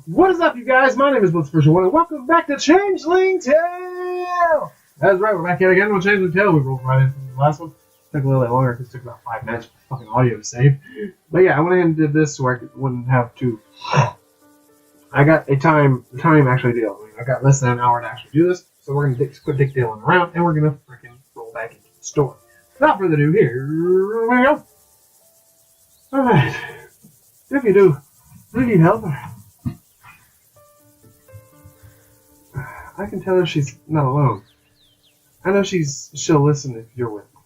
What is up, you guys? My name is Blitzversion1, and welcome back to Changling Tale! That's right, we're back here again with Changling Tale. We rolled right in from the last one. Took a little bit longer because it took about 5 minutes for fucking audio to save. But yeah, I went ahead and did this so I wouldn't have to... I got a time actually deal. I mean, I got less than an hour to actually do this, so we're going to quit dick-dealing around, and we're going to freaking roll back into the story. Without further ado, here we go. Alright. If you do need help, I can tell her she's not alone. I know she'll listen if you're with me.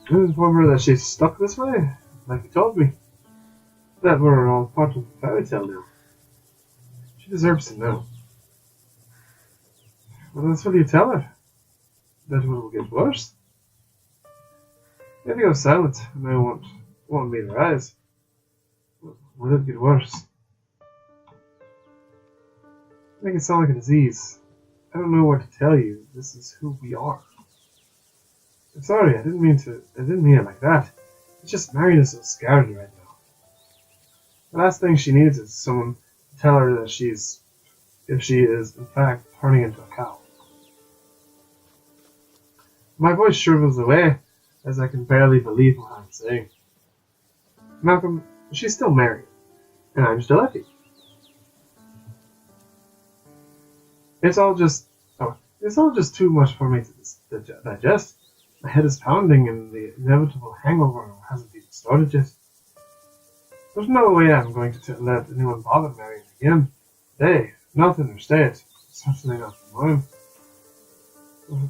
I inform her that she's stuck this way, like you told me. That we're all part of the fairy tale now. She deserves to know. Well, that's what you tell her. That it will get worse. If you go silent, and I won't meet her eyes, will it get worse? Make it sound like a disease. I don't know what to tell you. This is who we are. I'm sorry, I didn't mean it like that. It's just Marian is so scared right now. The last thing she needs is someone to tell her that if she is, in fact, turning into a cow. My voice shrivels away as I can barely believe what I'm saying. Malcolm, she's still Marian, and I'm still Effie. It's all just too much for me to digest. My head is pounding, and the inevitable hangover hasn't even started yet. There's no way I'm going to let anyone bother Marian again. Today, not in her state. Certainly not for mine.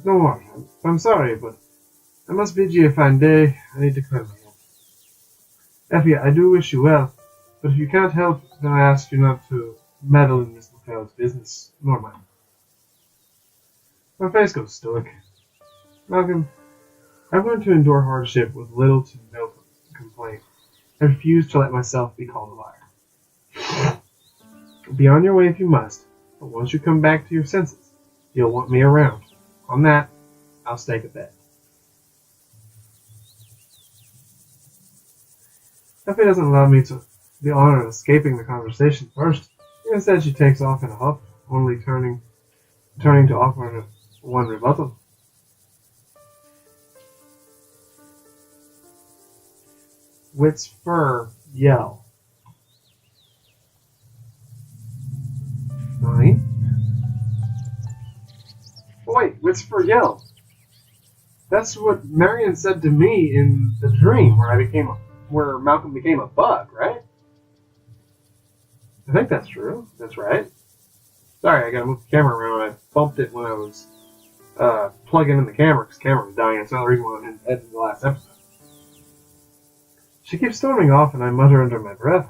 No more. I'm sorry, but I must bid you a fine day. I need to clear my head. Effie, I do wish you well, but if you can't help, then I ask you not to meddle in Miss McLeod's business, nor mine. My face goes stoic. Malcolm, I've learned to endure hardship with little to no complaint. I refuse to let myself be called a liar. Be on your way if you must, but once you come back to your senses, you'll want me around. On that, I'll stake a bet. Effie doesn't allow me to the honor of escaping the conversation first. Instead, she takes off in a huff, only turning to offer one rebuttal. Wit's fur yell. Nani? Oh wait, Wit's fur yell. That's what Marian said to me in the dream where Malcolm became a bug, right? I think that's true. That's right. Sorry, I gotta move the camera around. I bumped it when I was plugging in the camera because the camera was dying. That's another reason why I didn't edit the last episode. She keeps storming off, and I mutter under my breath.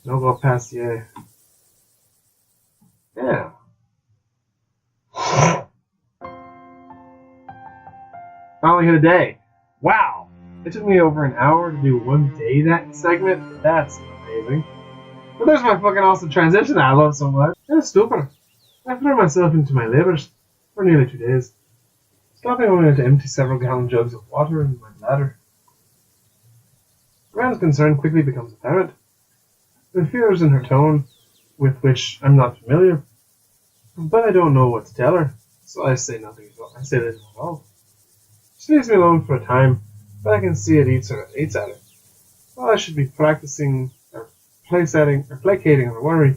No go past the Yeah. I only hit a day. Wow! It took me over an hour to do one day that segment. That's amazing. But there's my fucking awesome transition that I love so much. It's stupid. I threw myself into my labors for nearly 2 days, stopping only to empty several gallon jugs of water in my bladder. Gran's concern quickly becomes apparent. The fears in her tone, with which I'm not familiar, but I don't know what to tell her, so I say nothing at all. I say little at all. She leaves me alone for a time, but I can see it eats at her. While I should be practicing or placating her worry,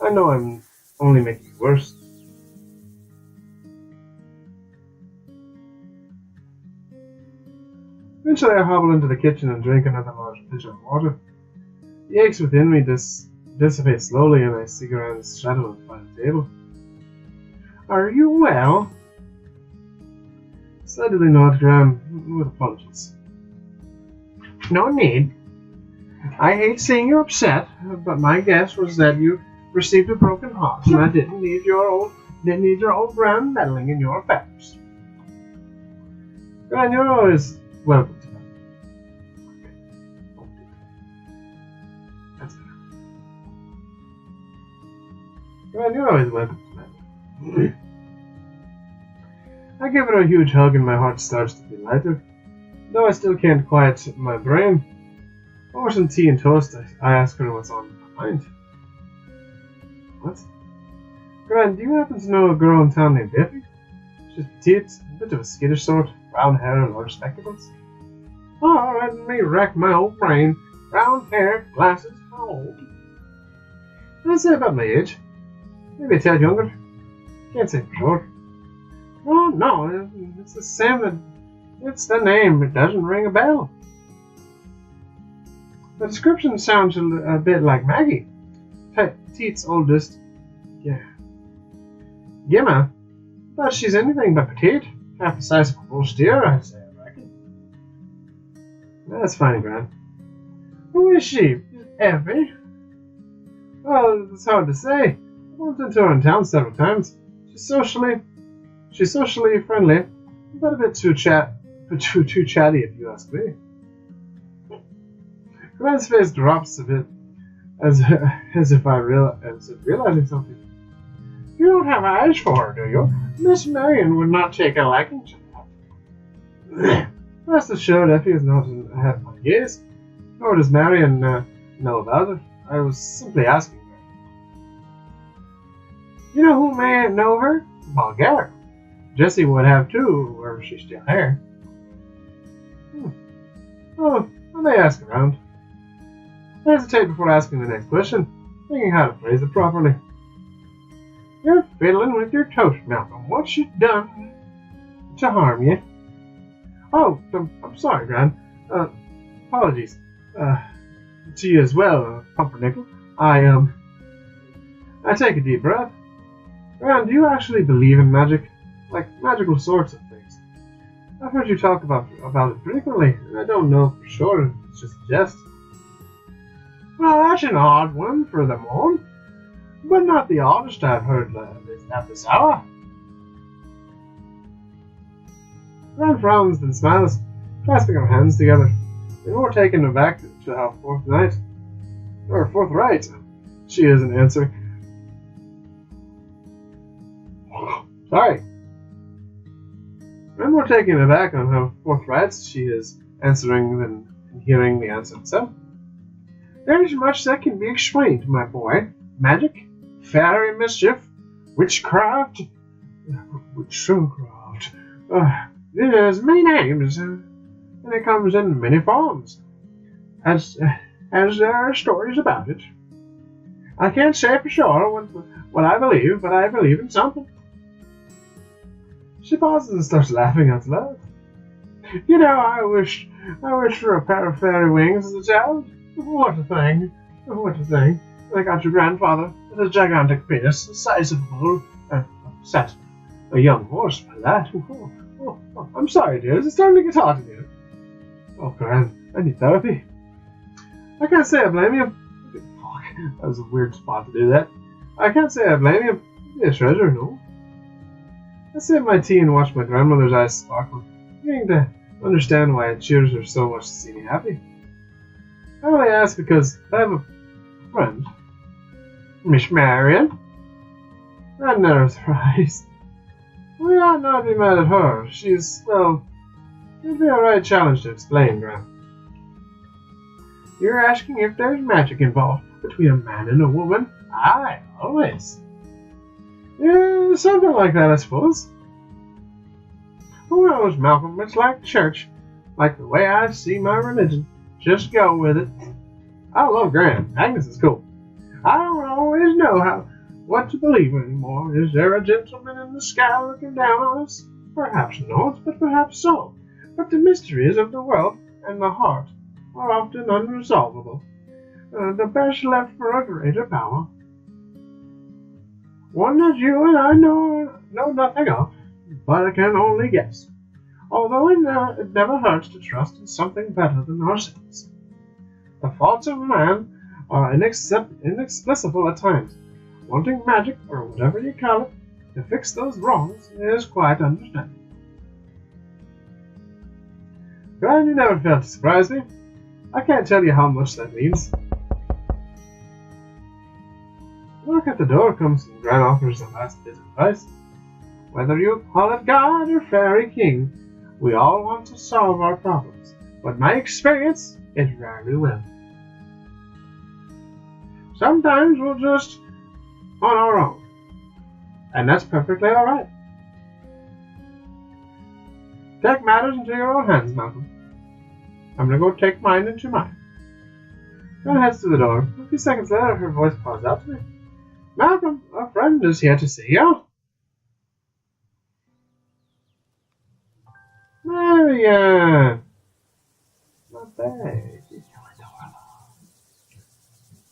I know I'm only making it worse. Eventually I hobble into the kitchen and drink another large pitcher of water. The aches within me dissipate slowly, and I see Gran's shadow by the table. Are you well? Slightly nod, Gran, with apologies. No need. I hate seeing you upset, but my guess was that you received a broken heart, and I didn't need your old Gran meddling in your affairs. Gran, you're always welcome to that. That's better. Gran, you're always welcome to that. I give her a huge hug and my heart starts to be lighter, though I still can't quiet my brain. Oh, Over some tea and toast, I ask her what's on her mind. What? Gran, do you happen to know a girl in town named Biffy? She's petite, a bit of a skittish sort, brown hair and large spectacles. Oh, let me rack my old brain. Brown hair, glasses, how old? I'd say about my age. Maybe a tad younger. Can't say for sure. Oh, no, it's the same. It's the name. It doesn't ring a bell. The description sounds a bit like Maggie, Petite's oldest. Yeah. Gimma, but she's anything but petite. Half the size of a bull steer, I'd say, I reckon. That's fine, Gran. Who is she? Effie? Well, it's hard to say. I bumped into her in town several times. She's socially friendly, but a bit too chatty, if you ask me. Gran's face drops a bit, as if realizing something. You don't have eyes for her, do you? Miss Marian would not take a liking to that. Rest assured, Effie is not ahead of my gaze, nor does Marian know about it. I was simply asking her. You know who may know her? Bulgaria. Jessie would have too, were she still here. Oh, I may ask around. I hesitate before asking the next question, thinking how to phrase it properly. You're fiddling with your toast, Malcolm. What's she done to harm you? Oh, I'm sorry, Gran. Apologies. To you as well, Pumpernickel. I take a deep breath. Gran, do you actually believe in magic? Like, magical sorts of things? I've heard you talk about it frequently, and I don't know for sure if it's just a jest. Well, that's an odd one for the morn, but not the oddest I've heard at this hour. Gran frowns and smiles, clasping her hands together, and more taken aback to how forthright she is in answering. Sorry. I'm more taken aback on how forthright she is answering than hearing the answer itself. There's much that can be explained, my boy. Magic, fairy mischief, witchcraft. There's many names, and it comes in many forms, as there are stories about it. I can't say for sure what I believe, but I believe in something. She pauses and starts laughing out loud. You know, I wish for a pair of fairy wings as a child. What a thing. What a thing. I got your grandfather with a gigantic penis, the size of a bull, sat a young horse by that. Oh, I'm sorry, dears. It's starting to get hot in here. Oh, Gran, I need therapy. I can't say I blame you. Fuck, that was a weird spot to do that. I can't say I blame you. Be a treasure, no. I sip my tea and watch my grandmother's eyes sparkle, beginning to understand why it cheers her so much to see me happy. I only ask because I have a friend, Miss Marian. That narrows her eyes. We ought not be mad at her. She's, well, it'd be a right challenge to explain, Gran. You're asking if there's magic involved between a man and a woman? Aye, always. Yeah, something like that, I suppose. Who knows, Malcolm? It's like church, like the way I see my religion. Just go with it. I love Gran. Agnes is cool. I don't always know what to believe anymore. Is there a gentleman in the sky looking down on us? Perhaps not, but perhaps so. But the mysteries of the world and the heart are often unresolvable. The best left for a greater power. One that you and I know nothing of, but I can only guess. Although it never hurts to trust in something better than ourselves. The faults of man are inexplicable at times. Wanting magic, or whatever you call it, to fix those wrongs is quite understandable. Gran, you never failed to surprise me. I can't tell you how much that means. Look at the door comes and Gran offers the last bit of advice. Whether you call it God or Fairy King, we all want to solve our problems, but my experience, it rarely will. Sometimes we're just on our own. And that's perfectly alright. Take matters into your own hands, Malcolm. I'm gonna go take mine into mine. Gran heads to the door. A few seconds later, her voice calls out to me. Malcolm, a friend is here to see you. Marian! Not bad. She's so adorable.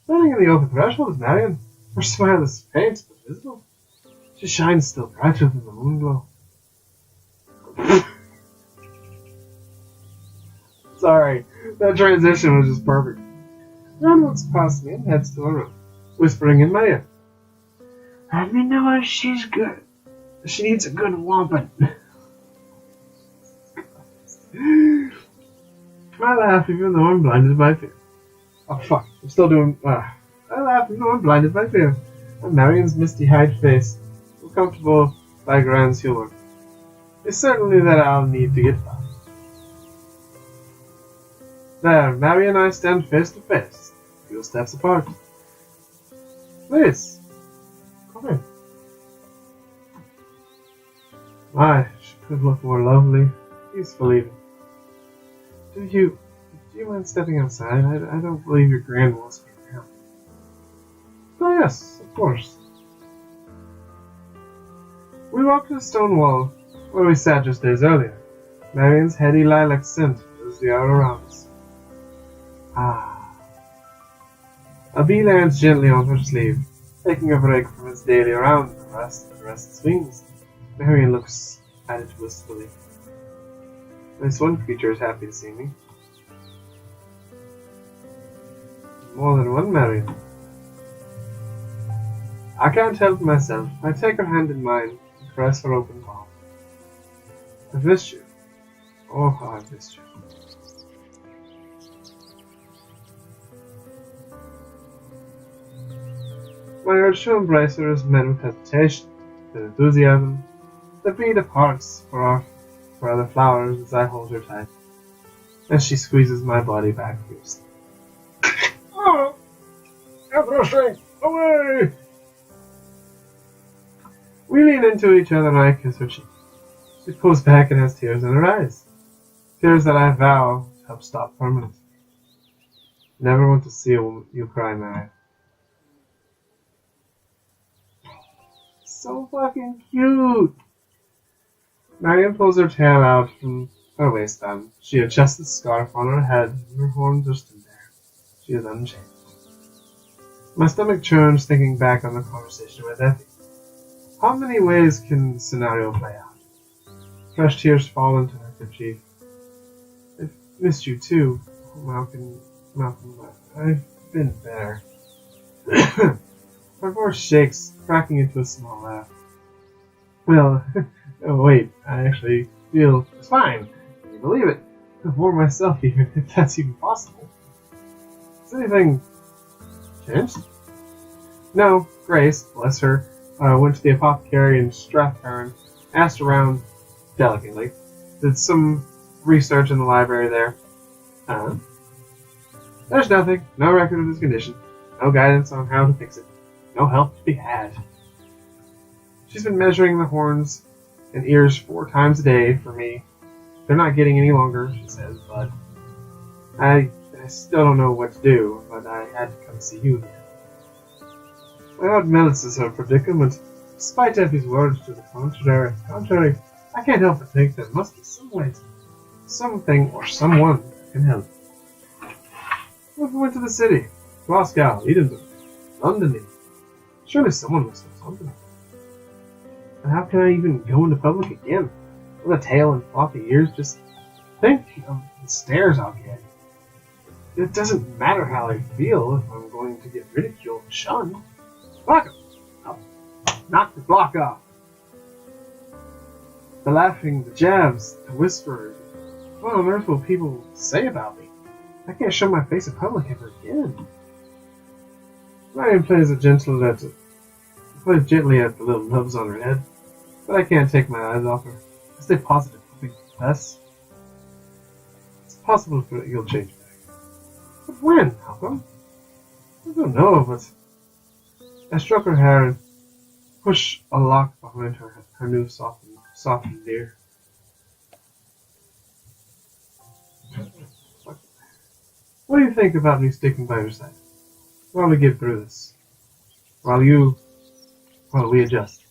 Standing in the open threshold is Marian. Her smile is faint but visible. She shines still brighter than the moon glow. Sorry, that transition was just perfect. Gran looks past me and heads to her room, whispering in my ear. Let me know if she's good. She needs a good whomping. I laugh even though I'm blinded by fear. Oh fuck, I'm still doing... I laugh even though I'm blinded by fear. And Marian's misty-eyed face was comfortable by Gran's humor. It's certainly that I'll need to get by. There, Marian and I stand face to face, a few steps apart. Please, come in. My, she could look more lovely, peaceful even. Do you mind stepping outside? I don't believe your Gran wants me around. Oh yes, of course. We walked to the stone wall, where we sat just days earlier. Marian's heady lilac scent fills the air around us. Ah. A bee lands gently on her sleeve, taking a break from its daily round and the rest its wings. Marian looks at it wistfully. At least one creature is happy to see me. More than one, Marian. I can't help myself. I take her hand in mine and press her open palm. I've missed you. Oh, how I've missed you. My urge to embrace her is met with hesitation, then enthusiasm. The bee departs for other flowers as I hold her tight, and she squeezes my body back fiercely. Oh! Everything away! We lean into each other and I kiss her cheek. She pulls back and has tears in her eyes. Tears that I vow to help stop permanently. Never want to see you cry, Marian. So fucking cute! Marian pulls her tail out from her waistband. She adjusts the scarf on her head, and her horns are still there. She is unchanged. My stomach churns thinking back on the conversation with Effie. How many ways can the scenario play out? Fresh tears fall into her kerchief. I've missed you too, Malcolm. I've been better. My voice shakes, cracking into a small laugh. Well, oh wait, I actually feel it's fine. Can you believe it? For myself, even if that's even possible. Has anything changed? No, Grace, bless her, went to the apothecary in Strathburn, asked around delicately, did some research in the library there. There's nothing, no record of his condition, no guidance on how to fix it. No help to be had. She's been measuring the horns and ears 4 times a day for me. They're not getting any longer, she says, but I still don't know what to do, but I had to come see you here. My odd melts her predicament. Despite Effie's words to the contrary, I can't help but think there must be some way, something or someone can help. What if we went to the city? Glasgow, Edinburgh, London even. Surely someone must know something. And how can I even go into public again? With a tail and floppy ears, just think of the stares I'll get. It doesn't matter how I feel if I'm going to get ridiculed and shunned. Block him! I'll knock the block off. The laughing, the jabs, the whispers. What on earth will people say about me? I can't show my face in public ever again. Marian plays gently at the little nubs on her head, but I can't take my eyes off her. I stay positive, hoping for less. It's possible you'll change back. But when, Malcolm? If don't know, but I stroked her hair and pushed a lock behind her new softened ear. What do you think about me sticking by your side while we get through this? While we adjust.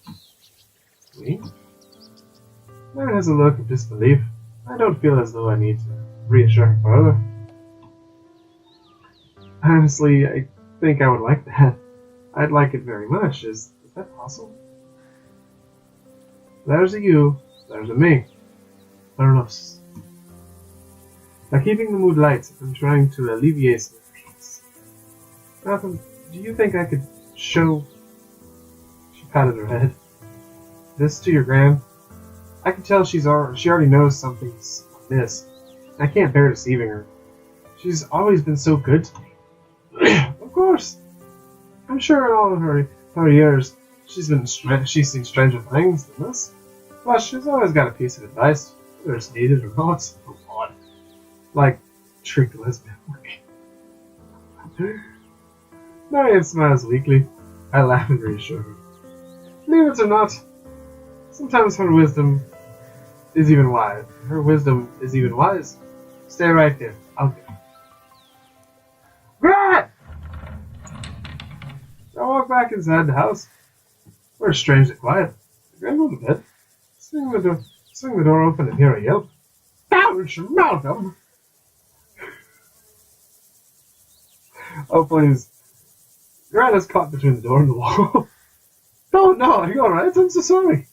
Me? Marian has a look of disbelief. I don't feel as though I need to reassure her further. Honestly, I think I would like that. I'd like it very much. Is that possible? There's a you, there's a me. Fair enough. By keeping the mood light, I'm trying to alleviate some peace. Malcolm, do you think I could show... She patted her head. This to your Gran? I can tell she already knows something's amiss. I can't bear deceiving her. She's always been so good to me. Of course. I'm sure in all of her years, she's seen stranger things than this. Plus, she's always got a piece of advice, whether it's needed or not. Oh God. Like, treat lesbian work. Marian smiles weakly. I laugh and reassure her. Believe it or not, sometimes her wisdom is even wise. Stay right there. I'll get her. Gran! I walk back inside the house. We're strangely quiet. Gran go to bed. Swing the door open and hear a yelp. Ouch, Malcolm! Oh, please. Gran is caught between the door and the wall. Oh, no, are you alright? I'm so sorry.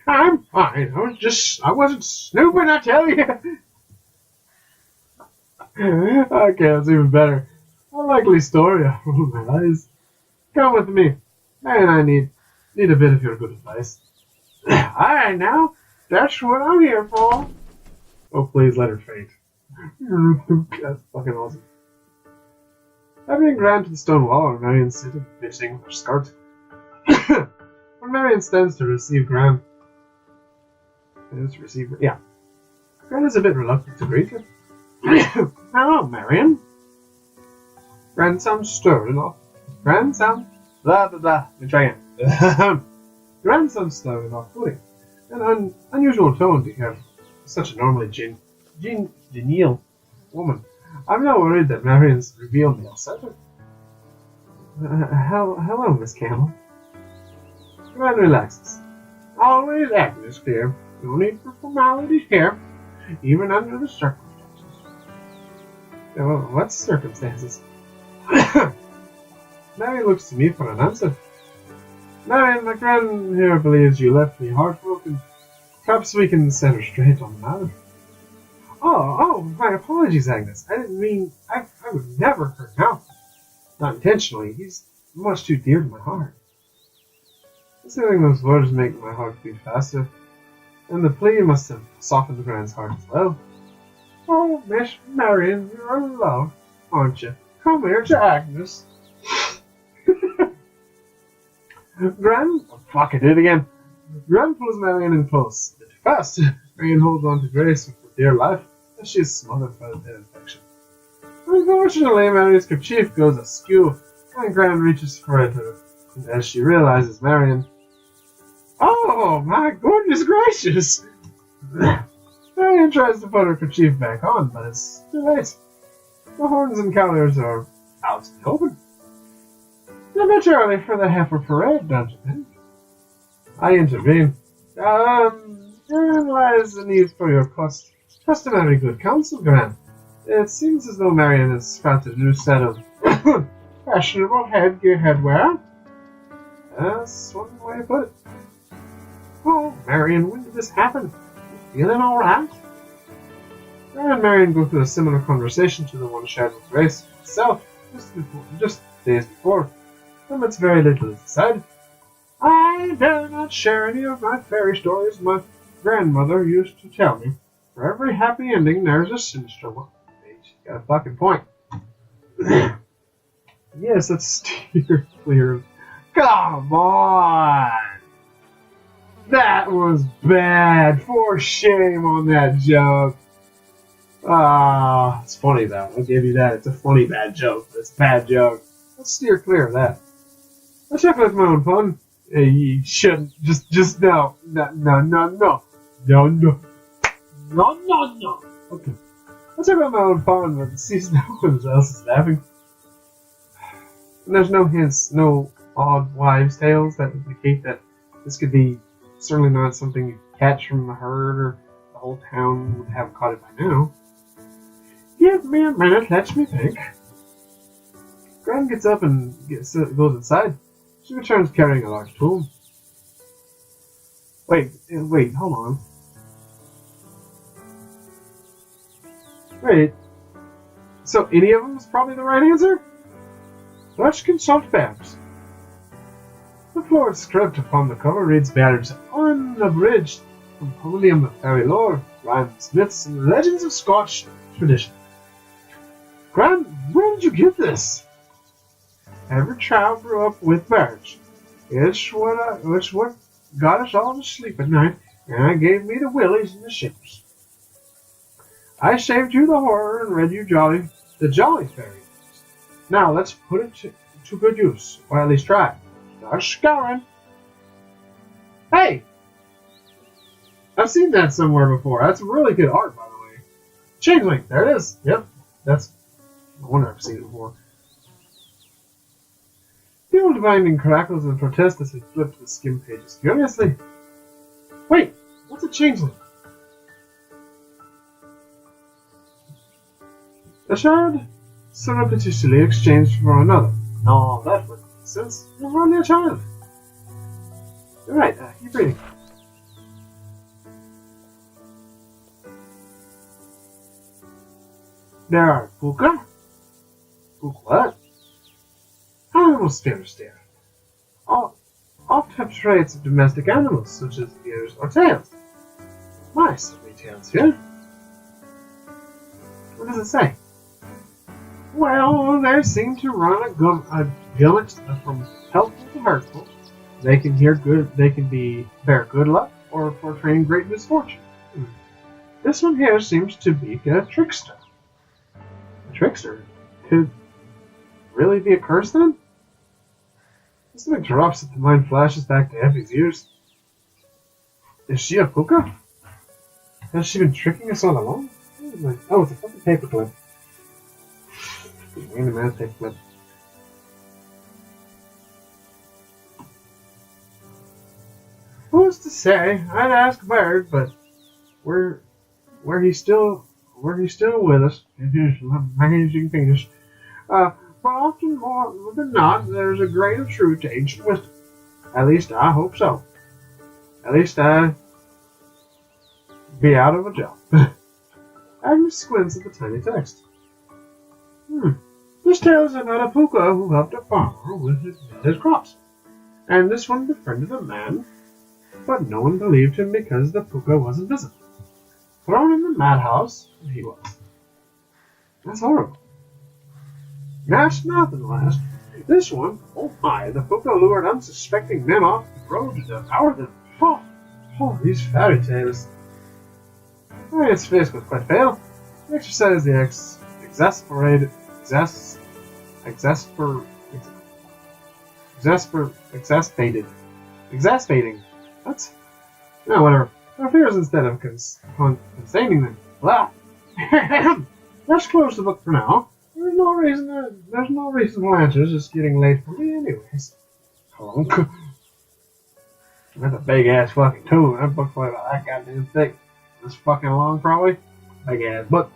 I'm fine. I wasn't snooping, I tell you. Okay, that's even better. A likely story. I roll my eyes. Come with me. And I need a bit of your good advice. Alright now. That's what I'm here for. Oh, please let her faint. That's fucking awesome. Having Gran to the stone wall, or Marian sitting, finishing with her skirt. When Marian stands to receive Gran, Gran is a bit reluctant to greet her. Hello, Marian. Gran sounds stirred enough. Gran sounds blah blah blah. Let me try again. Gran sounds stirred enough, putting an unusual tone to hear such a normally genial woman. I'm not worried that Marian's reveal may upset her. Hello, Miss Camel. Gran relaxes. Always Agnes, dear. No need for formalities here, even under the circumstances. Well, what circumstances? Marian looks to me for an answer. Marian, my Gran here believes you left me heartbroken. Perhaps we can set her straight on the matter. Oh, my apologies, Agnes. I didn't mean... I would never hurt Malcolm. Not intentionally. He's much too dear to my heart. Considering those words make my heart beat faster, and the plea must have softened Gran's heart as well. Oh, Miss Marian, you're in love, aren't you? Come here to Agnes. Gran... Oh, fuck, I did it again. Gran pulls Marian in close. A bit too fast. Marian holds on to Grace with her dear life, as she is smothered by the dead infection. Unfortunately, Marian's kerchief goes askew, and Gran reaches for it, and as she realizes Marian... Oh, my goodness gracious! Marian tries to put her kerchief back on, but it's too late. The horns and colors are out in the open. A bit early for the heifer parade, don't you think? I intervene. Herein lies the need for your customary good counsel, Gran. It seems as though Marian has sprouted a new set of fashionable headwear. That's one way to put it. Oh, Marian, when did this happen? You feeling alright? Gran and Marian go through a similar conversation to the one shared with Grace herself just days before. It's very little is said. I dare not share any of my fairy stories my grandmother used to tell me. For every happy ending, there's a sinister one. She's got a fucking point. Yes, let's steer clear. Come on! That was bad. For shame on that joke. It's funny though. I'll give you that. It's a funny bad joke. It's a bad joke. Let's steer clear of that. I check with my own fun. You shouldn't. Just no. No. Okay. I check with my own fun, but see no one else is laughing. And there's no hints, no odd wives' tales that indicate that this could be certainly not something you catch from the herd or the whole town would have caught it by now. Give me a minute, let me think. Gran gets up and goes inside. She returns carrying a large tool. Wait, hold on. Wait, so any of them is probably the right answer? Let's consult Babs. The floor script upon the cover reads Babs, unabridged compendium of fairy lore, rhymes, myths, and legends of Scotch tradition. Gran, where did you get this? Every child grew up with marriage. It's what got us all to sleep at night, and it gave me the willies and the shivers. I saved you the horror and read you the jolly fairy. Now let's put it to good use, or at least try. Start scouring. Hey! I've seen that somewhere before. That's really good art, by the way. Changling, there it is. Yep, that's the one I've seen it before. The old binding crackles and protests as he flipped the skim pages furiously. Wait, what's a changeling? A shard surreptitiously exchanged for another. No, that would make sense. You're only a child. You're right, keep reading. There are pooka. Pooka what? Animal spirits there. Oft have traits of domestic animals, such as ears or tails. Mice have tails here. What does it say? Well, they seem to run a gamut from helpful to hurtful. They can bear good luck or portray great misfortune. This one here seems to be a trickster. A trickster? Could really be a curse then? Something drops and the mind flashes back to Effie's ears. Is she a pooka? Has she been tricking us all along? Oh, it's a fucking paperclip. Wait a minute, paperclip. Who's to say? I'd ask Bird, but were he still with us in his amazing penis? But often more than not, there's a grain of truth to ancient wisdom. At least I hope so. At least I'd be out of a job. Agnes squints at the tiny text. This tale is about a pooka who helped a farmer with his crops. And this one befriended a man, but no one believed him because the pooka wasn't visible. Thrown in the madhouse, he was. That's horrible. That's nothing, last. This one, oh my, the pooka lured unsuspecting men off the road to devour them. Oh, these fairy tales. Marian's face was quite pale. He exercised the exasperating. What? No, whatever. Her fears instead of containing them. Blah. Let's close the book for now. There's no reasonable answers. It's getting late for me anyways. Clunk. That's a big ass fucking tome. That book's like about that goddamn thick. This fucking long, probably. Big ass book.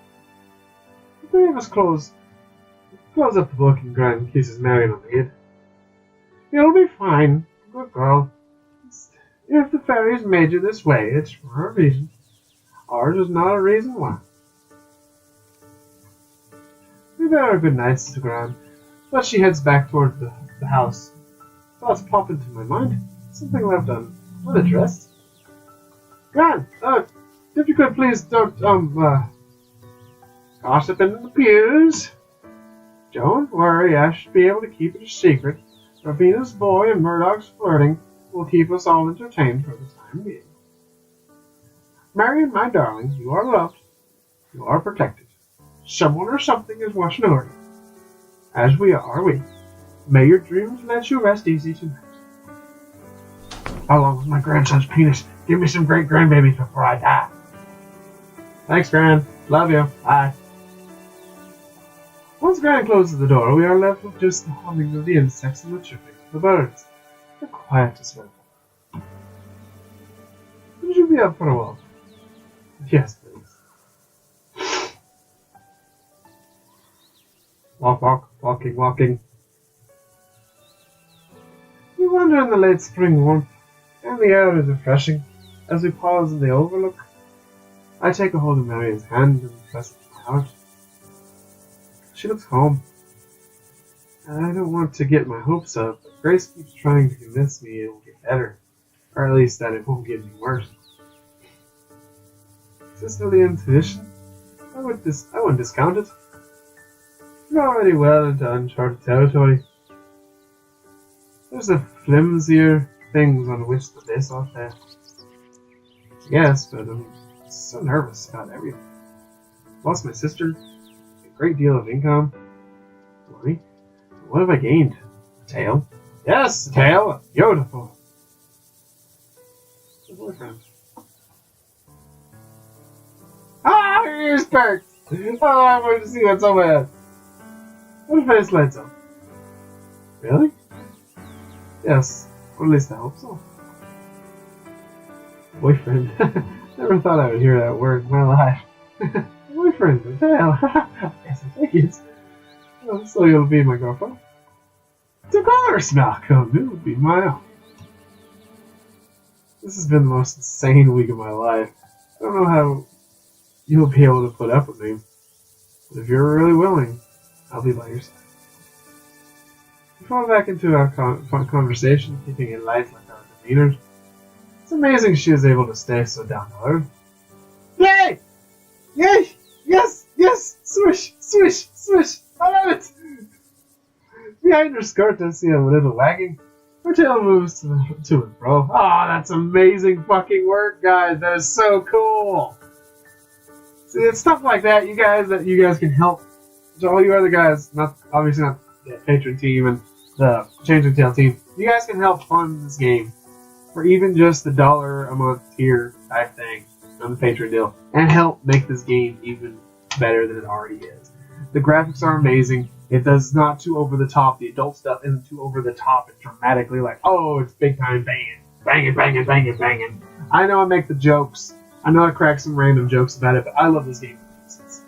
The three of us close up the book and Gran kisses Marian on the head. You'll be fine. Good girl. If the fairies made you this way, it's for a reason. Ours is not a reason why. We bid her good night, Sister Gran, but she heads back toward the house. Thoughts pop into my mind. Something left unaddressed. Gran, if you could please don't, gossip in the pews. Don't worry, I should be able to keep it a secret. Ravina's boy and Murdoch's flirting will keep us all entertained for the time being. Marian, my darling, you are loved. You are protected. Someone or something is watching over you. As we are, we. May your dreams let you rest easy tonight. How long was my grandson's penis? Give me some great grandbabies before I die. Thanks, Gran. Love you. Bye. Once Gran closes the door, we are left with just the humming of the insects and the chirping of the birds. The quietest of all. Would you be up for a walk? Yes, please. Walking. We wander in the late spring warmth, and the air is refreshing. As we pause in the overlook, I take a hold of Marion's hand and press it to my heart. She looks calm. And I don't want to get my hopes up, but Grace keeps trying to convince me it will get better, or at least that it won't get any worse. Is this really intuition? I wouldn't discount it. We're already well into uncharted territory. There's the flimsier things on which to base off that. Yes, but I'm so nervous about everything. Lost my sister, a great deal of income, money. What have I gained? A tail? Yes, a tail! Beautiful! A boyfriend. Ah, your ears perked! Oh, I wanted to see that so bad. What if I just lights up? Really? Yes, or at least I hope so. Boyfriend. Never thought I would hear that word in my life. Boyfriend, a tail. Yes, I take it. Oh, so you'll be my girlfriend? To call her smell come, it would be my own. This has been the most insane week of my life. I don't know how you'll be able to put up with me, but if you're really willing, I'll be by your side. We fall back into our conversation, keeping it light like our demeanors. It's amazing she is able to stay so down to earth. Yay! Yay! Yes! Yes! Swish! Swish! Swish! I love it! Behind her skirt, I see a little wagging. Her tail moves to and fro. Oh, that's amazing fucking work, guys. That is so cool. See, it's stuff like that, you guys can help. So all you other guys, obviously not the patron team and the Changling Tale team, you guys can help fund this game for even just the $1 a month tier type thing on the Patreon deal, and help make this game even better than it already is. The graphics are amazing. It does not too over the top. The adult stuff isn't too over the top and dramatically like, oh, it's big time banging. I know I make the jokes. I know I crack some random jokes about it, but I love this game for reasons.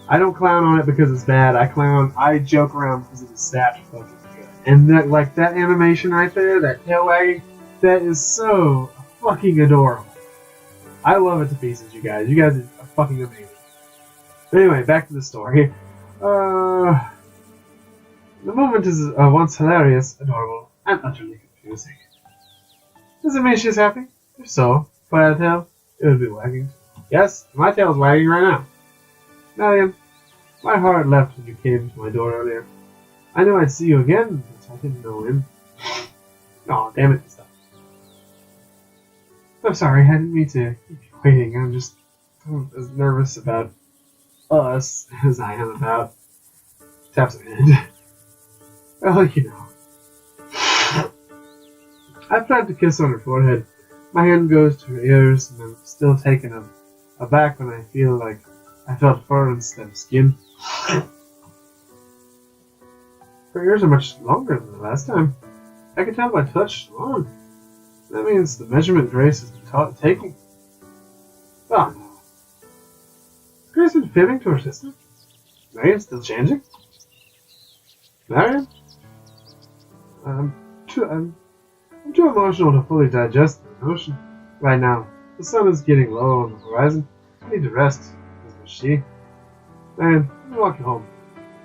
I don't clown on it because it's bad. I joke around because it is that fucking good. And that animation right there, that tail wagging, that is so fucking adorable. I love it to pieces, you guys. You guys are fucking amazing. But anyway, back to the story. The moment is once hilarious, adorable, and utterly confusing. Does it mean she's happy? If so, if I had a tail, it would be wagging. Yes, my tail is wagging right now. Marian, my heart leapt when you came to my door earlier. I knew I'd see you again, but I didn't know when. Oh, damn it. Stop. I'm sorry, I didn't mean to keep you waiting. I'm just as nervous about us as I am about taps her head. Well, you know. I plan to kiss on her forehead. My hand goes to her ears, and I'm still taken aback when I feel like I felt fur instead of skin. Her ears are much longer than the last time. I can tell by touch alone. That means the measurement Grace has been taking. Oh no. Has Grace been fibbing to her sister? Marian's still changing? Marian? I'm too emotional to fully digest the notion right now. The sun is getting low on the horizon. I need to rest, as does she. Marian, let me walk you home.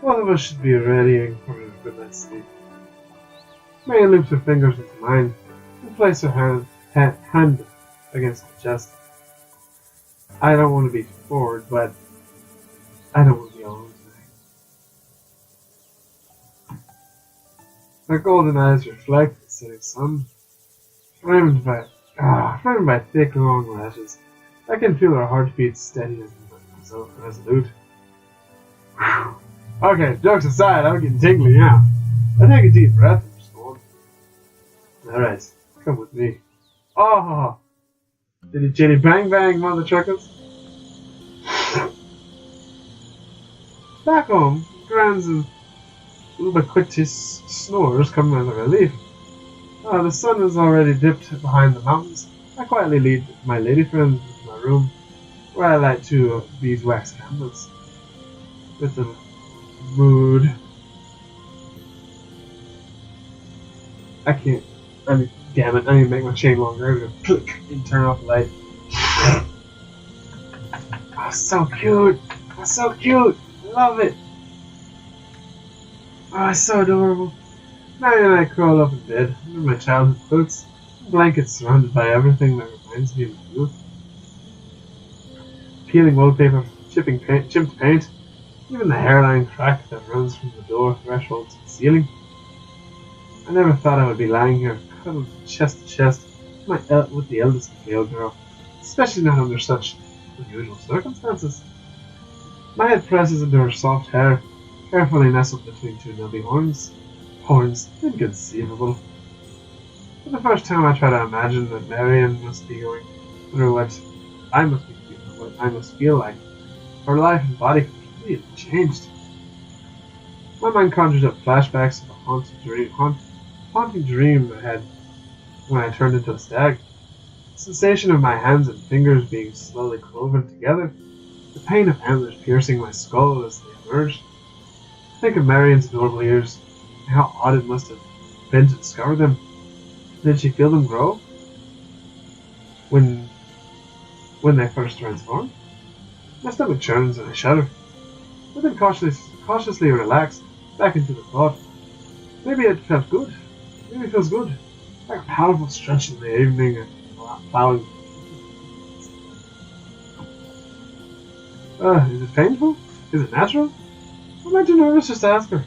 Both of us should be ready for a good night's sleep. Marian loops her fingers into mine and places her hand against my chest. I don't want to be too forward, but I don't want to be alone tonight. Her golden eyes reflect the setting sun, framed by thick, long lashes. I can feel her heartbeat steady as so resolute. Okay, jokes aside, I'm getting tingly now. I take a deep breath and respond. Alright, come with me. Oh! Diddy jitty bang bang, mother truckers. Back home, Gran's and ubiquitous snores come as a relief. The sun has already dipped behind the mountains. I quietly lead my lady friend into my room, where I light 2 of beeswax candles. With a mood. Damn it, I need to make my chain longer. I'm gonna click and turn off the light. Oh, so cute! Oh, so cute! I love it! Oh, it's so adorable. Marian and I curl up in bed, under my childhood quilts, blankets surrounded by everything that reminds me of my youth. Peeling wallpaper, chipped paint, even the hairline crack that runs from the door threshold to the ceiling. I never thought I would be lying here, cuddled chest to chest with the eldest male girl, especially not under such unusual circumstances. My head presses into her soft hair, carefully nestled between 2 nubby horns. Horns, inconceivable. For the first time I try to imagine that Marian must be going through what I must feel like. Her life and body completely changed. My mind conjures up flashbacks of a haunting dream I had when I turned into a stag. The sensation of my hands and fingers being slowly cloven together, the pain of antlers piercing my skull as they emerged. I think of Marian's adorable ears, and how odd it must have been to discover them. Did she feel them grow when they first transformed? My stomach churns and I shudder, but then cautiously relax back into the thought. Maybe it felt good. Maybe it feels good. Like a powerful stretch in the evening and plowing. Is it painful? Is it natural? Am I too nervous just to ask her?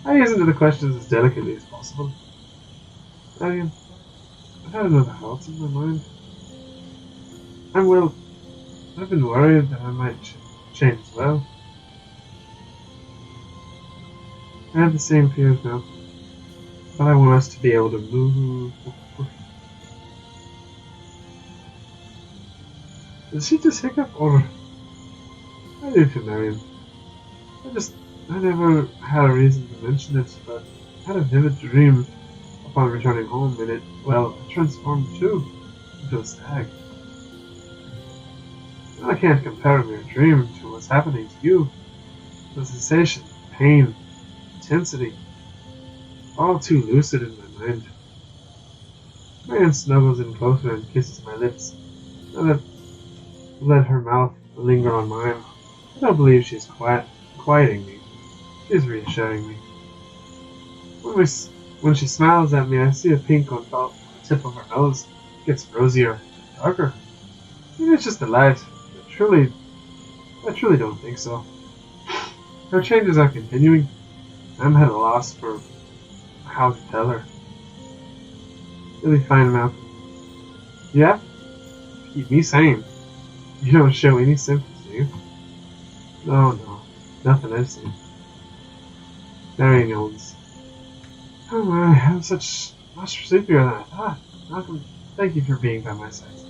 I gaze into the questions as delicately as possible. Marian, I've had another thoughts in my mind. I've been worried that I might change as well. I have the same fears now, but I want us to be able to move. Did she just hiccup, or I do too, Marian? I never had a reason to mention it, but I had a vivid dream upon returning home, and it transformed too into a stag. I can't compare a mere dream to what's happening to you. The sensation, pain, intensity, all too lucid in my mind. Marian snuggles in closer and kisses my lips, and I let her mouth linger on mine. I don't believe she's quieting me. She's reassuring me. When she smiles at me, I see a pink on top, the tip of her nose. It gets rosier, darker. Maybe it's just a light. I truly don't think so. Her changes are continuing. I'm at a loss for how to tell her. Really fine mouth. Yeah? Keep me sane. You don't show any symptoms, do you? No. Nothing I've seen. Marian yawns. Oh my, I'm much sleepier than I thought. Malcolm, thank you for being by my side today.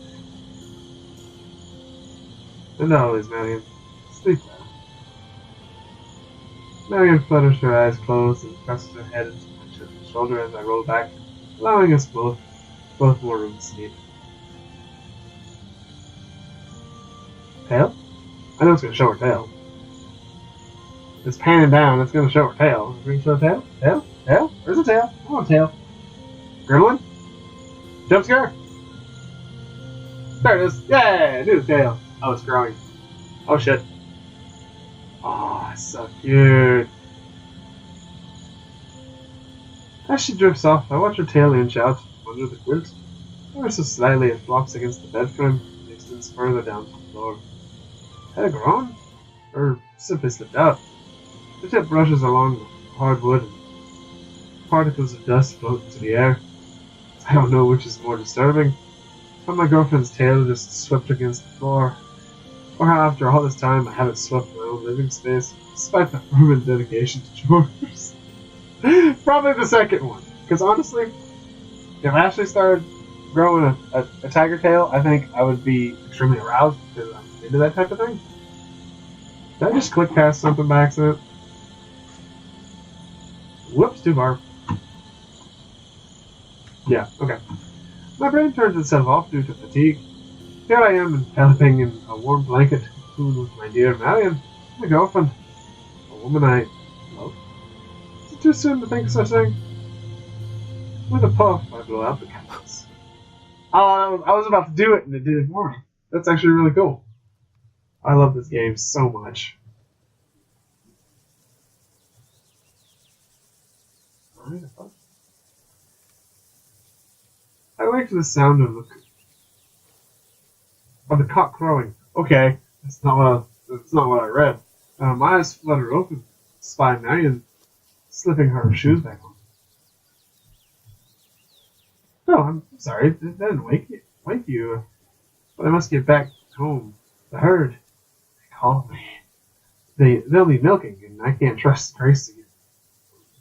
And always, Marian. Sleep well. Marian flutters her eyes closed and presses her head into my shoulder as I roll back, allowing us both more room to sleep. Tail? I know it's going to show her tail. It's panning down, it's going to show her tail. Is it going to show her tail? Tail? Where's the tail? I want a tail. Gremlin? Jump scare? There it is. Yay! I knew the tail. Oh, it's growing. Oh shit. Oh, it's so cute. As she drifts off, I watch her tail inch out from under the quilt. Ever so slightly, it flops against the bed frame and extends further down to the floor. Had it grown? Or simply slipped out? The tip brushes along the hardwood and particles of dust float into the air. I don't know which is more disturbing, but my girlfriend's tail just swept against the floor, Or how after all this time I haven't swept my own living space, despite the proven dedication to chores. Probably the second one. Because honestly, if Ashley started growing a tiger tail, I think I would be extremely aroused because I'm into that type of thing. Did I just click past something by accident? Whoops, too far. Yeah, okay. My brain turns itself off due to fatigue. Here I am enveloping in a warm blanket cocoon with my dear Marian, my girlfriend, a woman I love. Is it too soon to think of such a thing? With a puff, I blow out the candles. Oh, I was about to do it and it did it for me. That's actually really cool. I love this game so much. I wake to the sound of the cock crowing. Okay, that's not what I read. My eyes flutter open, spy Marion slipping her shoes back on. No, I'm sorry, that didn't wake you. But I must get back home. The herd, they call me. They'll need milking, and I can't trust Grace to get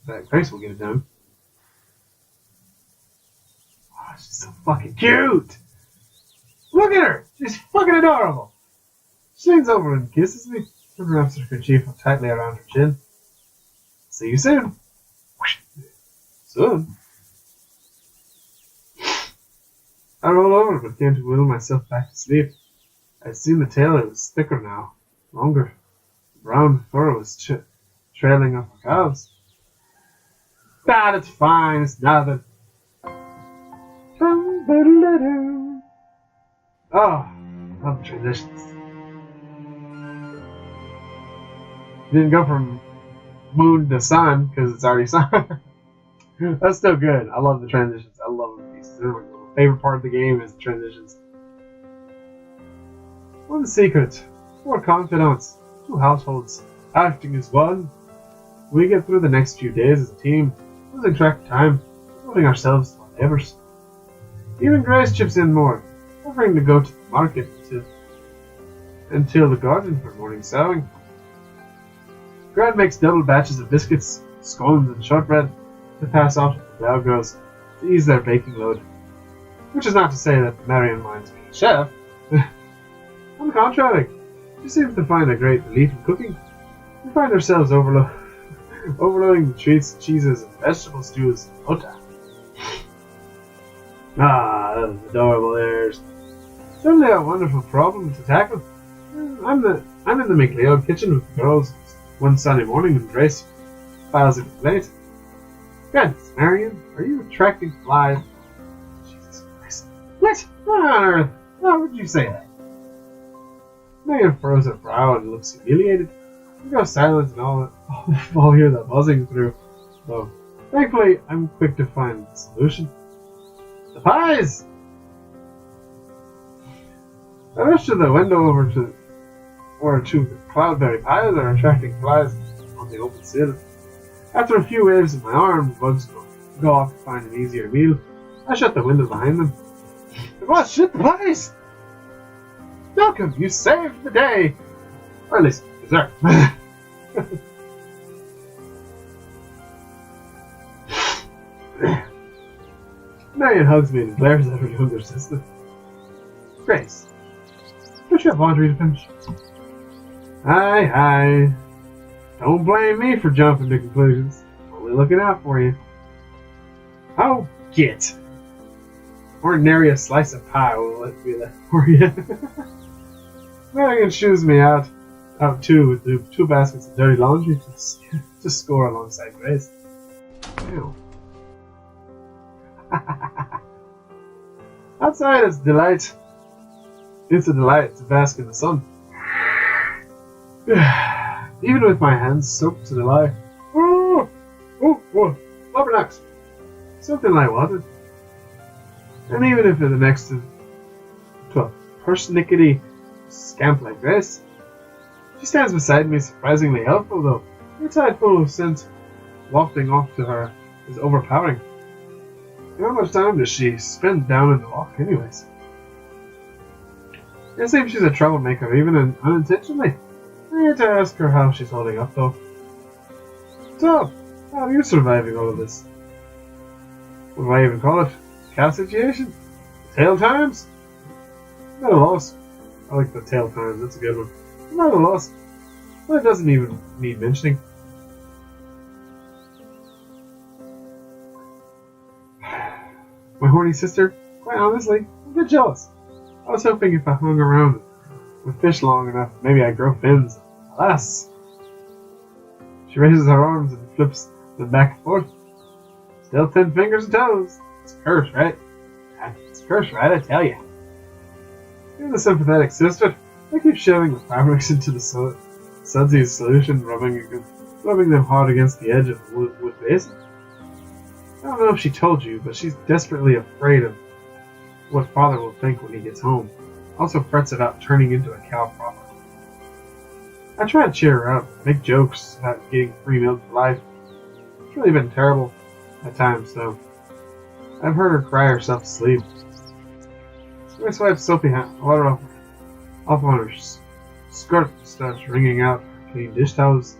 that. Grace will get it done. Oh, she's so fucking cute. Look at her! She's fucking adorable! She leans over and kisses me, and wraps her kerchief tightly around her chin. See you soon. Soon? I roll over, but can't will myself back to sleep. I'd seen the tail, it was thicker now, longer. The brown fur was trailing up her calves. But it's fine, it's nothing. Oh, I love the transitions. Didn't go from moon to sun because it's already sun. That's still good. I love the transitions. I love these. My favorite part of the game is the transitions. One secret, 4 confidants, 2 households, acting as one. We get through the next few days as a team, losing track of time, devoting ourselves to our neighbors. Even Grace chips in more, offering to go to the market until the garden for morning sowing. Gran makes double batches of biscuits, scones, and shortbread to pass off to the Bell girls to ease their baking load. Which is not to say that Marian minds being a chef. On the contrary, she seems to find a great relief in cooking. We find ourselves overloading the treats, cheeses, and vegetable stews in no time. Ah, those adorable airs. Certainly a wonderful problem to tackle. I'm in the McLeod kitchen with the girls one Sunday morning when Grace files a complaint. Goodness, Marian, are you attracting flies? Jesus Christ. What? What on earth? Why would you say that? Marian furrows her brow and looks humiliated. We go silent and all hear the buzzing through, though thankfully I'm quick to find the solution. The pies! I rush to the window over to where 2 cloudberry pies are attracting flies on the open sill. After a few waves of my arm, the bugs go off to find an easier meal. I shut the window behind them. What? Shut the pies! Welcome, you saved the day! Or at least, dessert. Marian hugs me and glares at her younger sister. Grace, don't you have laundry to finish? Aye. Don't blame me for jumping to conclusions. Only looking out for you. Oh, get. Ordinary a slice of pie will be left for you. Marian shoos me out too with the 2 baskets of dirty laundry to score alongside Grace. Ew. Outside it's delight. It's a delight to bask in the sun. Even with my hands soaked to the lie. Oh, Flubbernucks. Something like water. And even if they're next to a persnickety scamp like Grace, she stands beside me surprisingly helpful though. Her tide full of scent wafting off to her is overpowering. And how much time does she spend down in the walk anyways? It seems she's a troublemaker, even unintentionally. I had to ask her how she's holding up, though. So, how are you surviving all of this? What do I even call it? Cow situation? Tail times? Not a loss. I like the tail times, that's a good one. Not a loss. But it doesn't even need mentioning. My horny sister, quite honestly, I'm a bit jealous. I was hoping if I hung around with fish long enough, maybe I'd grow fins. Alas! She raises her arms and flips them back and forth. Still 10 fingers and toes. It's a curse, right? It's a curse, right? I tell you. You're the sympathetic sister. I keep shoving the fabrics into the sudsy solution, rubbing them hard against the edge of the wood basin. I don't know if she told you, but she's desperately afraid of what father will think when he gets home. Also frets about turning into a cow proper. I try to cheer her up, make jokes about getting free milk for life. It's really been terrible at times, though. I've heard her cry herself to sleep. My wife Sophie water off on her skirt starts wringing out her clean dish towels.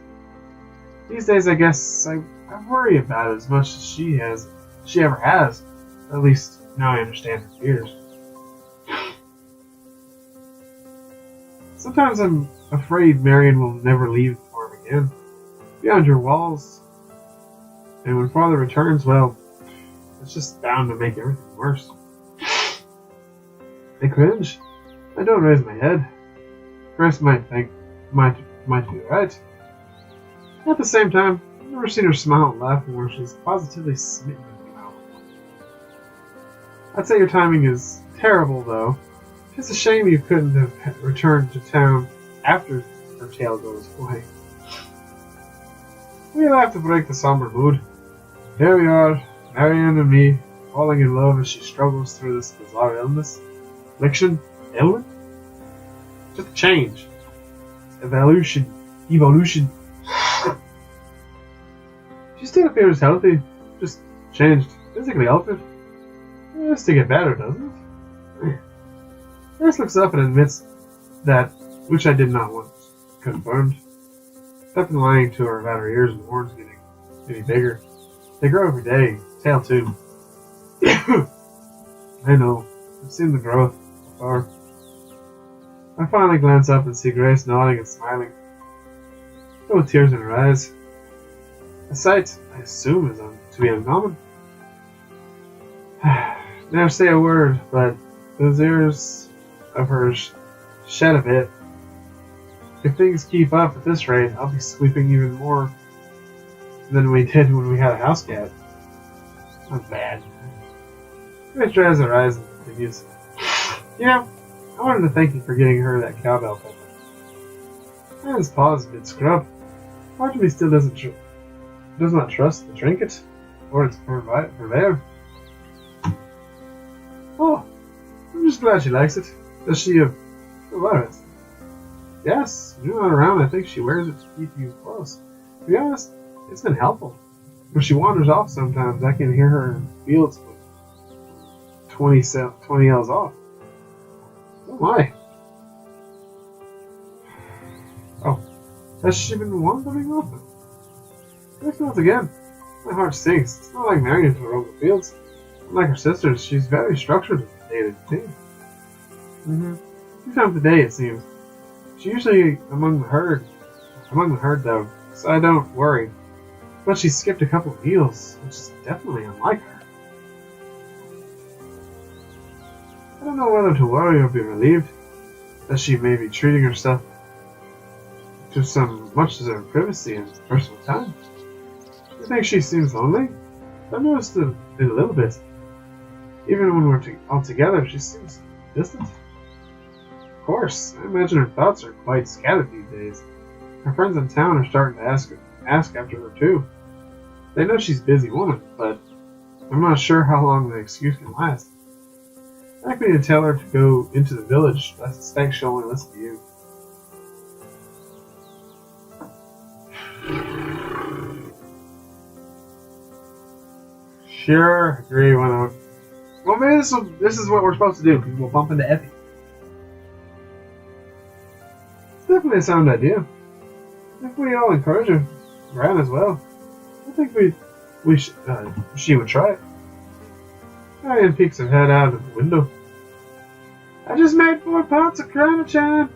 These days, I guess I worry about it as much as she ever has. At least now I understand her fears. Sometimes I'm afraid Marian will never leave the farm again, beyond your walls. And when father returns, well, it's just bound to make everything worse. I cringe. I don't raise my head. Grace might think might be right. At the same time, I've never seen her smile and laugh where she's positively smitten with me now. I'd say your timing is terrible, though. It's a shame you couldn't have returned to town after her tail goes away. We'll have to break the somber mood. Here we are, Marian and me, falling in love as she struggles through this bizarre illness. Affliction? Ailment? Just a change. Evolution. She still appears healthy, just changed, physically altered. It's to get better, doesn't it? Grace looks up and admits that, which I did not want confirmed. I've been lying to her about her ears and horns getting bigger. They grow every day, tail too. I know, I've seen the growth before. I finally glance up and see Grace nodding and smiling, but with tears in her eyes. A sight I assume is to be uncommon. Never say a word, but those ears of hers shed a bit. If things keep up at this rate, I'll be sweeping even more than we did when we had a house cat. Not bad. Grace dries her eyes and continues. You know, I wanted to thank you for getting her that cowbell pepper. Man's paws a bit scrub. Part of me still does not trust the trinket or its purveyor. Oh, I'm just glad she likes it. Does she wear it? Yes, when you're not around, I think she wears it to keep you close. To be honest, it's been helpful. When she wanders off sometimes, I can hear her in fields with 20 L's off. Oh my. Oh, has she been wandering off? Next month again. My heart sinks. It's not like Marion to roam the fields. Unlike her sisters, she's very structured with the day to day. 2 times a day, it seems. She's usually among the herd though, so I don't worry. But she skipped a couple of meals, which is definitely unlike her. I don't know whether to worry or be relieved that she may be treating herself to some much-deserved privacy and personal time. I think she seems lonely. I've noticed it a little bit. Even when we're all together, she seems distant. Of course, I imagine her thoughts are quite scattered these days. Her friends in town are starting to ask after her too. They know she's a busy woman, but I'm not sure how long the excuse can last. I'd like me to tell her to go into the village, but I suspect she'll only listen to you. Sure, agree, why not? Well, maybe this is what we're supposed to do, because we'll bump into Effie. definitely a sound idea. If we all encourage her, Gran as well, I think she would try it. Marian peeks her head out of the window. I just made 4 pots of Chan.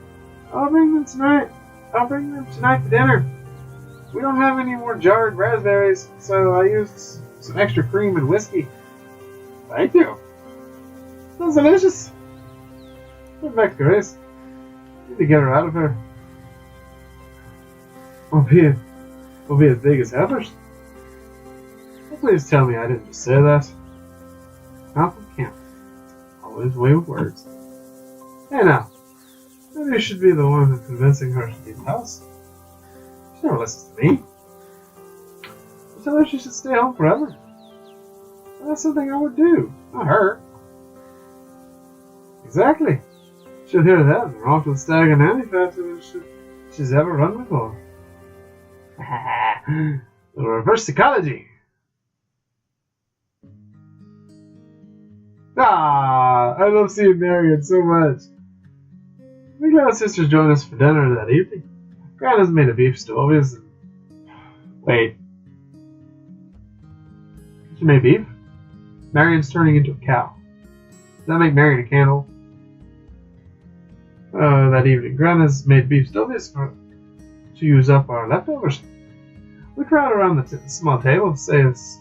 I'll bring them tonight for dinner. We don't have any more jarred raspberries, so I used some extra cream and whiskey. Thank you. Smells delicious. Put back to Grace. Need to get her out of here. We'll be as big as heifers. Please tell me I didn't just say that. Malcolm can't. Always away with words. Hey now, maybe you should be the one who's convincing her to leave the house. She never listens to me. I tell her she should stay home forever. And that's something I would do, not her. Exactly. She'll hear that and run off to the Stag and Nanny faster than she's ever run before. The reverse psychology. I love seeing Marion so much. We're glad sisters join us for dinner that evening. Gran has made a beef stew, obviously. Wait. She made beef? Marion's turning into a cow. Does that make Marion a cannibal? That evening, Gran has made beef stovies to use up our leftovers. We crowd around the small table, say it's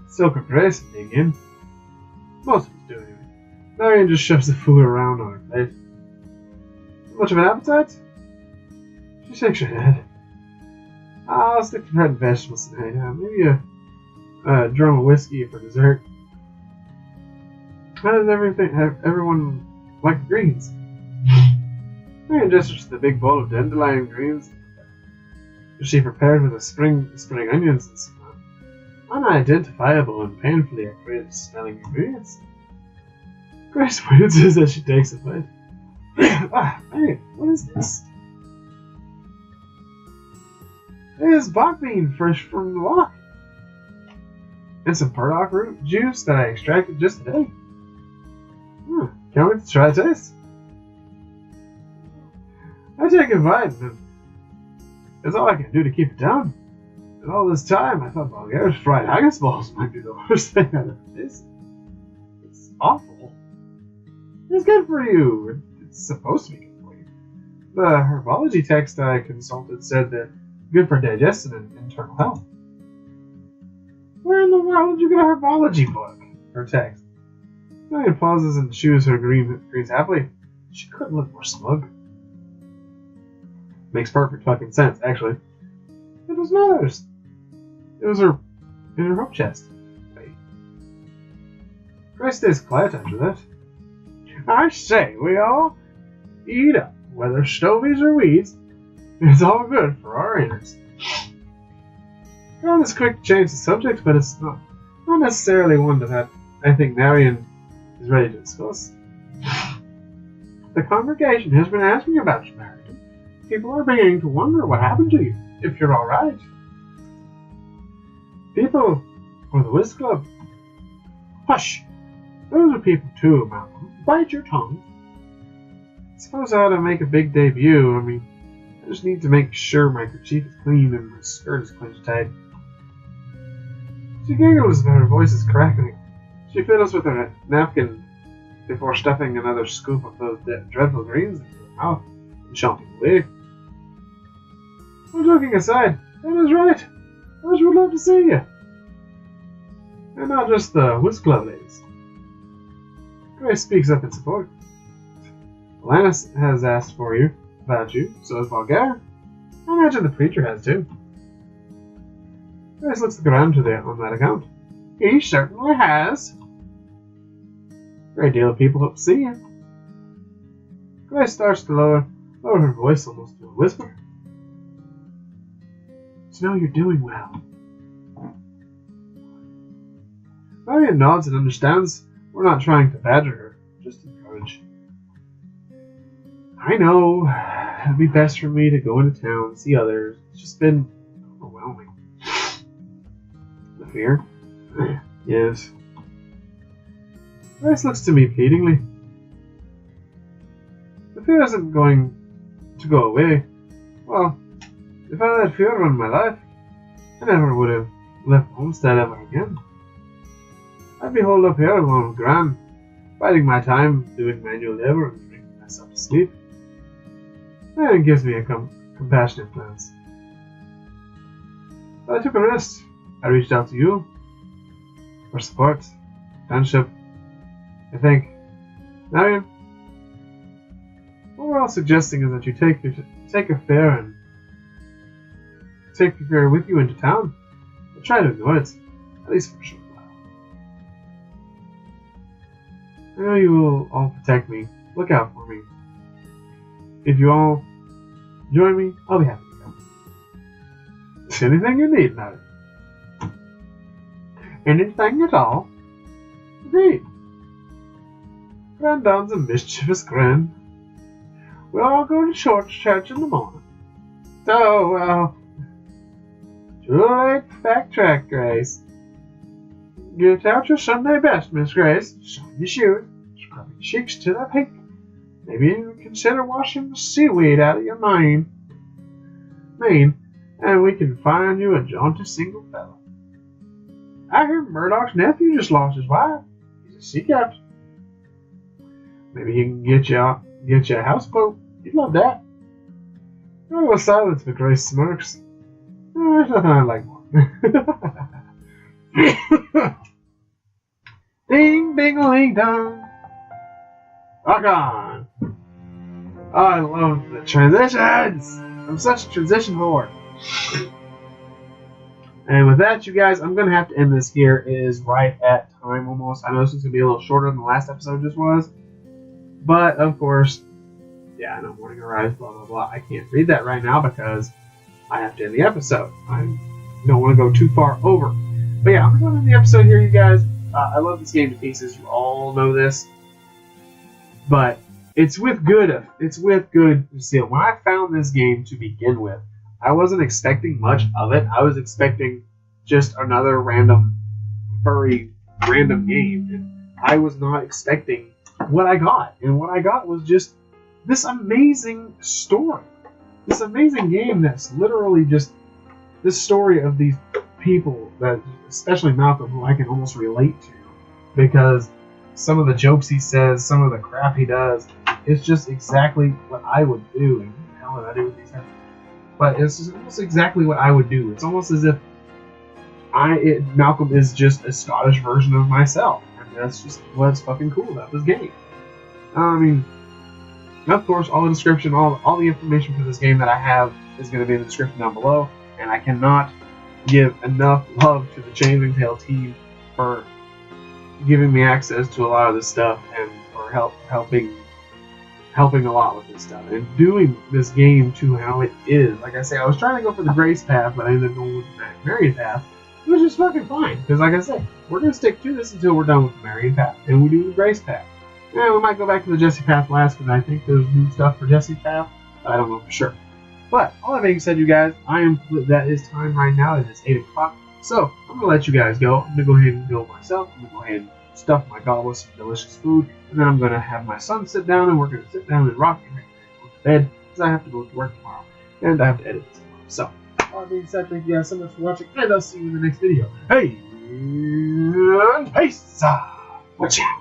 still cooked rice and dig in. Most of us do anyway. Marian just shoves the food around on her plate. Much of an appetite? She shakes her head. I'll stick to bread and vegetables tonight. Maybe a drum of whiskey for dessert. How does everyone like greens? Marian gestures to the big bowl of dandelion greens she prepared with spring onions and some unidentifiable and painfully acrid smelling ingredients. Grace winces as she takes a bite. Marian, what is this? It is bok bean fresh from the walk. And some burdock root juice that I extracted just today. Can't wait to try a taste. I take a bite, and it's all I can do to keep it down. And all this time, I thought Bulgaria's fried haggis balls might be the worst thing I've ever tasted. It's awful. It's good for you. It's supposed to be good for you. The herbology text I consulted said that good for digestion and internal health. Where in the world did you get a herbology book? Or text? Marian pauses and chews her greens happily. She couldn't look more smug. Makes perfect fucking sense, actually. It was Mother's. It was in her home chest. Wait. Grace stays quiet after that. I say, we all eat up, whether stovies or weeds. It's all good for our innards. Gran is quick to change the subject, but it's not necessarily one that I think Marian is ready to discuss. The congregation has been asking about you, Marian. People are beginning to wonder what happened to you, if you're alright. People for the Whist Club. Hush! Those are people too, Malcolm. Bite your tongue. I suppose I ought to make a big debut. I just need to make sure my kerchief is clean and my skirt is clinched tight. She giggles, but her voice is cracking. She fiddles with her napkin before stuffing another scoop of those dreadful greens into her mouth and chomping away. All joking aside, that is right. I would love to see you. And not just the Whist Club ladies. Grace speaks up in support. Lannis has asked about you, so has Bulgar. I imagine the preacher has too. Grace looks around on that account. He certainly has. A great deal of people hope to see you. Grace starts to lower her voice almost to a whisper. To know you're doing well. Marian nods and understands we're not trying to badger her, just encourage. I know. It'd be best for me to go into town and see others. It's just been overwhelming. The fear? Yes. Grace looks to me pleadingly. The fear isn't going to go away. Well, if I had fear in my life, I never would have left Homestead ever again. I'd be holed up here alone with Gran, biding my time, doing manual labor and drinking myself to sleep. And it gives me a compassionate glance. But I took a risk. I reached out to you for support, friendship. I think, Marian, what we're all suggesting is that you take a fare and take the fare with you into town. But try to ignore it, at least for a short while. I know you will all protect me. Look out for me. If you all join me, I'll be happy to come. Anything you need, Marian. Anything at all? Indeed. Grandon's a mischievous Gran. We all go to church in the morning. So, well, too late to backtrack, Grace. Get out your Sunday best, Miss Grace. Shine your shoes, scrub your cheeks to the pink. Maybe even consider washing the seaweed out of your mane, and we can find you a jaunty single fellow. I hear Murdoch's nephew just lost his wife. He's a sea captain. Maybe he can get you a houseboat. You'd love that. Oh, well, silence, but Grace smirks. There's nothing I like more. Ding, ding-a-ling, dong. Rock on. Oh, I love the transitions. I'm such a transition whore. And with that, you guys, I'm going to have to end this here. It is right at time almost. I know this is going to be a little shorter than the last episode just was. But, of course, yeah, I know morning arrives, blah, blah, blah. I can't read that right now because I have to end the episode. I don't want to go too far over. But yeah, I'm going to end the episode here, you guys. I love this game to pieces. You all know this. But it's with good. It's with good seal. When I found this game to begin with, I wasn't expecting much of it. I was expecting just another random furry random game. And I was not expecting what I got. And what I got was just this amazing story. This amazing game that's literally just this story of these people that, especially Malcolm, who I can almost relate to. Because some of the jokes he says, some of the crap he does, it's just exactly what I would do. And what the hell did I do with these guys? But it's almost exactly what I would do. It's almost as if Malcolm is just a Scottish version of myself. And that's just what's fucking cool about this game. I mean, of course, all the description, all the information for this game that I have is going to be in the description down below. And I cannot give enough love to the Changling Tale team for giving me access to a lot of this stuff and for helping a lot with this stuff and doing this game to how it is. Like I say, I was trying to go for the Grace path, but I ended up going with the Marian path, which is fucking fine. Because like I said, we're going to stick to this until we're done with the Marian path, and we do the Grace path. Yeah, we might go back to the Jesse path last, because I think there's new stuff for Jesse's path. I don't know for sure. But all that being said, you guys, that is time right now. It is 8 o'clock. So I'm going to let you guys go. I'm going to go ahead and go myself. I'm going to go ahead and stuff my goblet with some delicious food, and then I'm going to have my son sit down, and we're going to sit down and rock and go to bed, because I have to go to work tomorrow, and I have to edit this tomorrow. So, all that being said, thank you guys so much for watching, and I'll see you in the next video. Hey, and peace! Watch out!